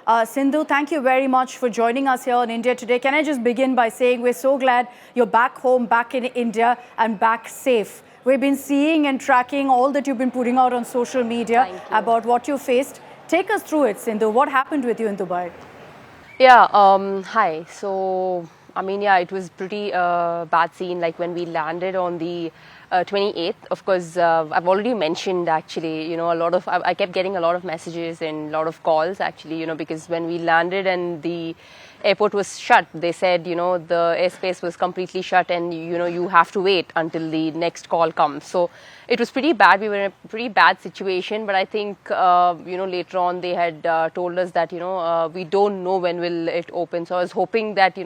Sindhu, thank you very much for joining us here on India Today. Can I just begin by saying we're so glad you're back home, back in India, and back safe. We've been seeing and tracking all that you've been putting out on social media about what you faced. Take us through it, Sindhu. What happened with you in Dubai? Yeah, hi. So, it was pretty bad scene, like when we landed on the 28th. Of course, I've already mentioned actually, I kept getting a lot of messages and a lot of calls actually, because when we landed and the airport was shut, they said, the airspace was completely shut and, you have to wait until the next call comes. So it was pretty bad. We were in a pretty bad situation, but I think, later on they had told us that, we don't know when will it open. So I was hoping that,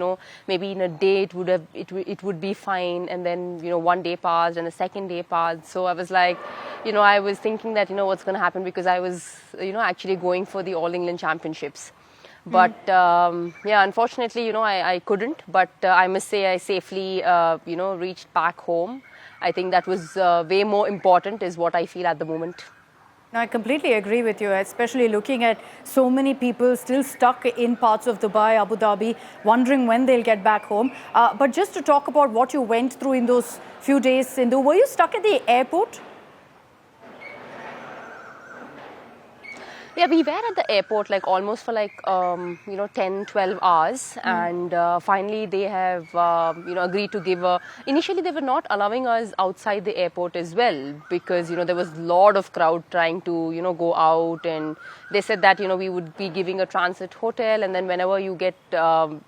maybe in a day it would be fine. And then, one day passed and a second day passed. So I was like, I was thinking that, what's going to happen, because I was, actually going for the All England Championships. But unfortunately, I couldn't. But I must say I safely, reached back home. I think that was way more important, is what I feel at the moment. No, I completely agree with you, especially looking at so many people still stuck in parts of Dubai, Abu Dhabi, wondering when they'll get back home. But just to talk about what you went through in those few days, Sindhu, were you stuck at the airport? Yeah, we were at the airport like almost for 10, 12 hours. And finally they have, agreed to give initially they were not allowing us outside the airport as well, because, there was a lot of crowd trying to, go out. And they said that, we would be giving a transit hotel, and then whenever you get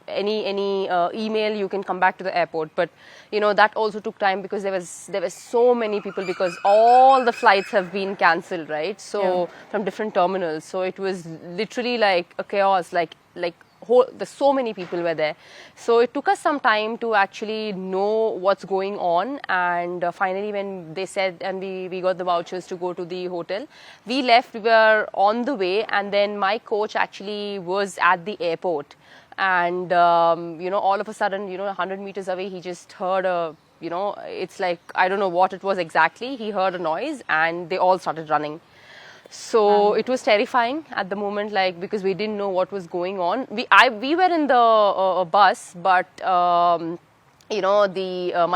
any email, you can come back to the airport. But, that also took time, because there were so many people, because all the flights have been cancelled, right? So from different terminals. So it was literally like a chaos, there's so many people were there. So it took us some time to actually know what's going on. And finally, when they said, and we got the vouchers to go to the hotel, we left, we were on the way. And then my coach actually was at the airport. And, all of a sudden, 100 meters away, he just heard it's like, I don't know what it was exactly. He heard a noise and they all started running. So it was terrifying at the moment, because we didn't know what was going on. We were in the bus, but my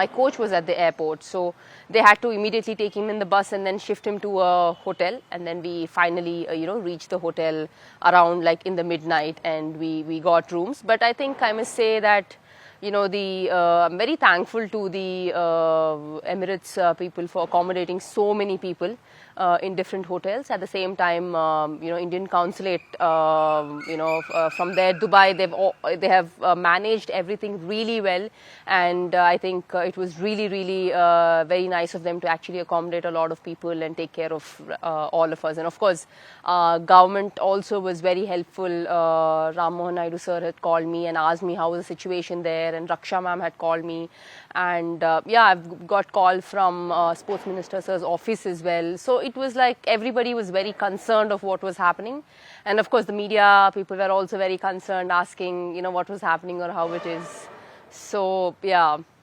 coach was at the airport, so they had to immediately take him in the bus and then shift him to a hotel. And then we finally reached the hotel around in the midnight, and we got rooms. But I think I must say that I'm very thankful to the Emirates people for accommodating so many people in different hotels. At the same time, Indian consulate, from there, Dubai, they have managed everything really well. And I think it was really, really very nice of them to actually accommodate a lot of people and take care of all of us. And of course, government also was very helpful. Ram Mohan Naidu sir had called me and asked me how was the situation there, and Raksha ma'am had called me. And I've got call from Sports Minister sir's office as well. So it was like everybody was very concerned of what was happening. And of course, the media people were also very concerned, asking, what was happening or how it is. So,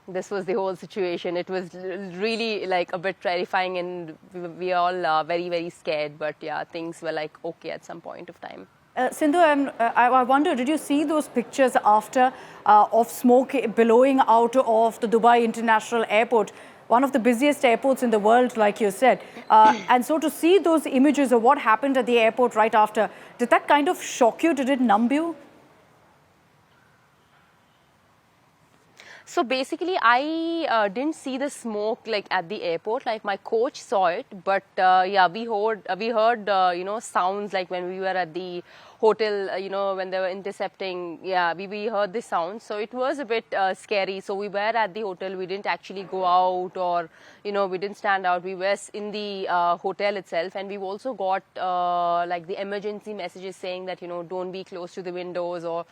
this was the whole situation. It was really a bit terrifying, and we all very, very scared. But things were okay at some point of time. Sindhu, I wonder, did you see those pictures after of smoke billowing out of the Dubai International Airport, one of the busiest airports in the world, like you said? And so to see those images of what happened at the airport right after, did that kind of shock you? Did it numb you? So basically, I didn't see the smoke at the airport. My coach saw it, but we heard sounds when we were at the hotel, when they were intercepting. We heard the sound. So it was a bit scary. So we were at the hotel. We didn't actually go out, or we didn't stand out. We were in the hotel itself, and we've also got the emergency messages saying that don't be close to the windows, or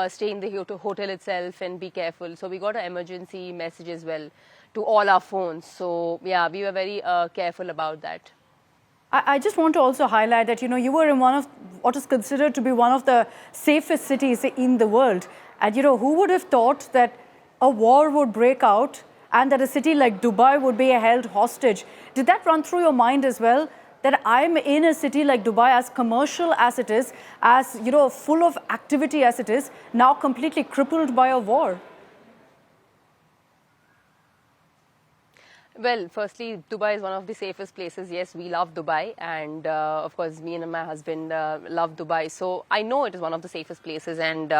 stay in the hotel itself and be careful. So we got an emergency message as well to all our phones. So we were very careful about that. I just want to also highlight that, you were in one of what is considered to be one of the safest cities in the world. And, who would have thought that a war would break out and that a city like Dubai would be held hostage? Did that run through your mind as well? that I'm in a city like Dubai, as commercial as it is, as full of activity as it is, now completely crippled by a war? Well, firstly, Dubai is one of the safest places. Yes, we love Dubai, and of course, me and my husband love Dubai. So I know it is one of the safest places, and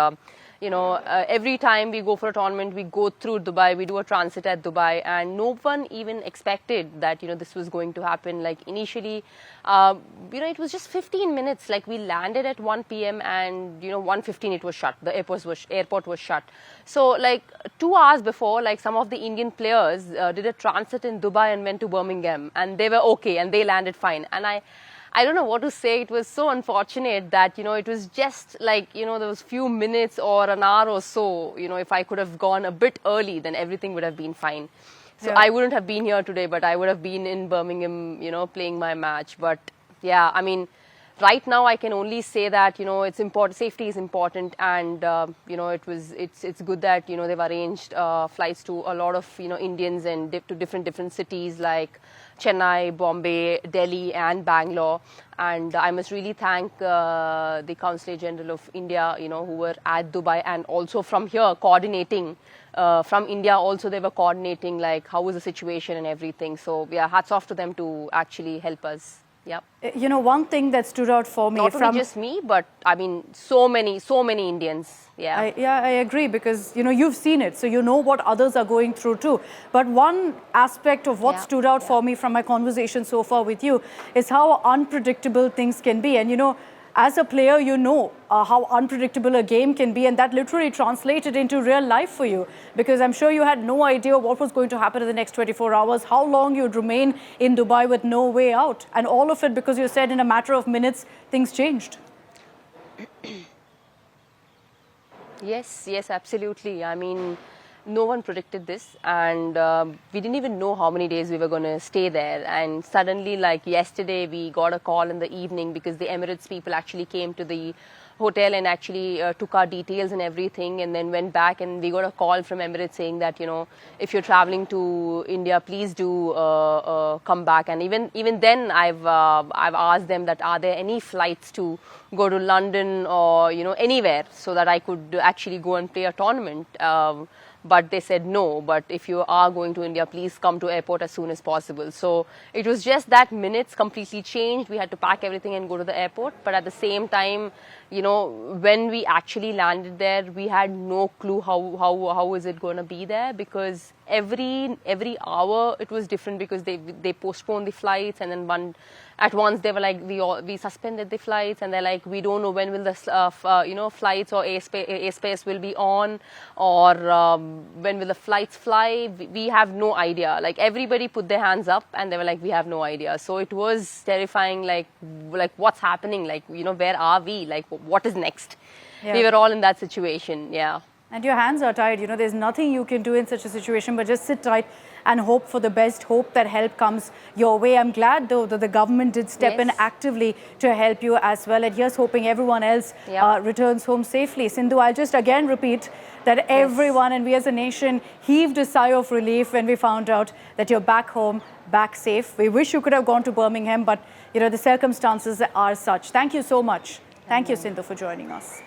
every time we go for a tournament, we go through Dubai. We do a transit at Dubai, and no one even expected that this was going to happen. Like initially, it was just 15 minutes. Like we landed at 1 p.m. and 1:15 it was shut. The airport was shut. So like 2 hours before, like some of the Indian players did a transit in Dubai and went to Birmingham, and they were okay and they landed fine. And I don't know what to say. It was so unfortunate that it was just like those few minutes or an hour or so. If I could have gone a bit early, then everything would have been fine. So Yeah. I wouldn't have been here today, but I would have been in Birmingham, playing my match. But yeah, I mean, right now I can only say that it's important. Safety is important, and it's good that they've arranged flights to a lot of Indians and to different cities like Chennai, Bombay, Delhi, and Bangalore. And I must really thank the Consulate General of India, who were at Dubai, and also from here coordinating. From India also they were coordinating like how was the situation and everything. So yeah, hats off to them to actually help us. Yeah. One thing that stood out for me Not only just me, but I mean, so many Indians. Yeah. I agree, because you've seen it, so you know what others are going through too. But one aspect of what stood out for me from my conversation so far with you is how unpredictable things can be. And as a player, how unpredictable a game can be, and that literally translated into real life for you, because I'm sure you had no idea what was going to happen in the next 24 hours, how long you'd remain in Dubai with no way out, and all of it because you said in a matter of minutes things changed. Yes, absolutely. I mean, no one predicted this, and we didn't even know how many days we were going to stay there. And suddenly, like yesterday, we got a call in the evening because the Emirates people actually came to the hotel and actually took our details and everything, and then went back, and we got a call from Emirates saying that if you're traveling to India, please do come back. And even then I've asked them that are there any flights to go to London or anywhere so that I could actually go and play a tournament. But they said no, but if you are going to India, please come to airport as soon as possible. So it was just that minutes completely changed. We had to pack everything and go to the airport. But at the same time, when we actually landed there, we had no clue how is it going to be there, because every hour it was different, because they postponed the flights, and then at once they were like, we suspended the flights, and they're like, we don't know when will the flights or airspace will be on, or when will the flights fly. We have no idea. Like everybody put their hands up and they were like, we have no idea. So it was terrifying, like what's happening, like where are we, like what is next. Yeah. We were all in that situation. Yeah. And your hands are tied. There's nothing you can do in such a situation but just sit tight and hope for the best, hope that help comes your way. I'm glad, though, that the government did step in actively to help you as well. And here's hoping everyone else returns home safely. Sindhu, I'll just again repeat that everyone, and we as a nation, heaved a sigh of relief when we found out that you're back home, back safe. We wish you could have gone to Birmingham, but the circumstances are such. Thank you so much. Thank you, Sindhu, for joining us.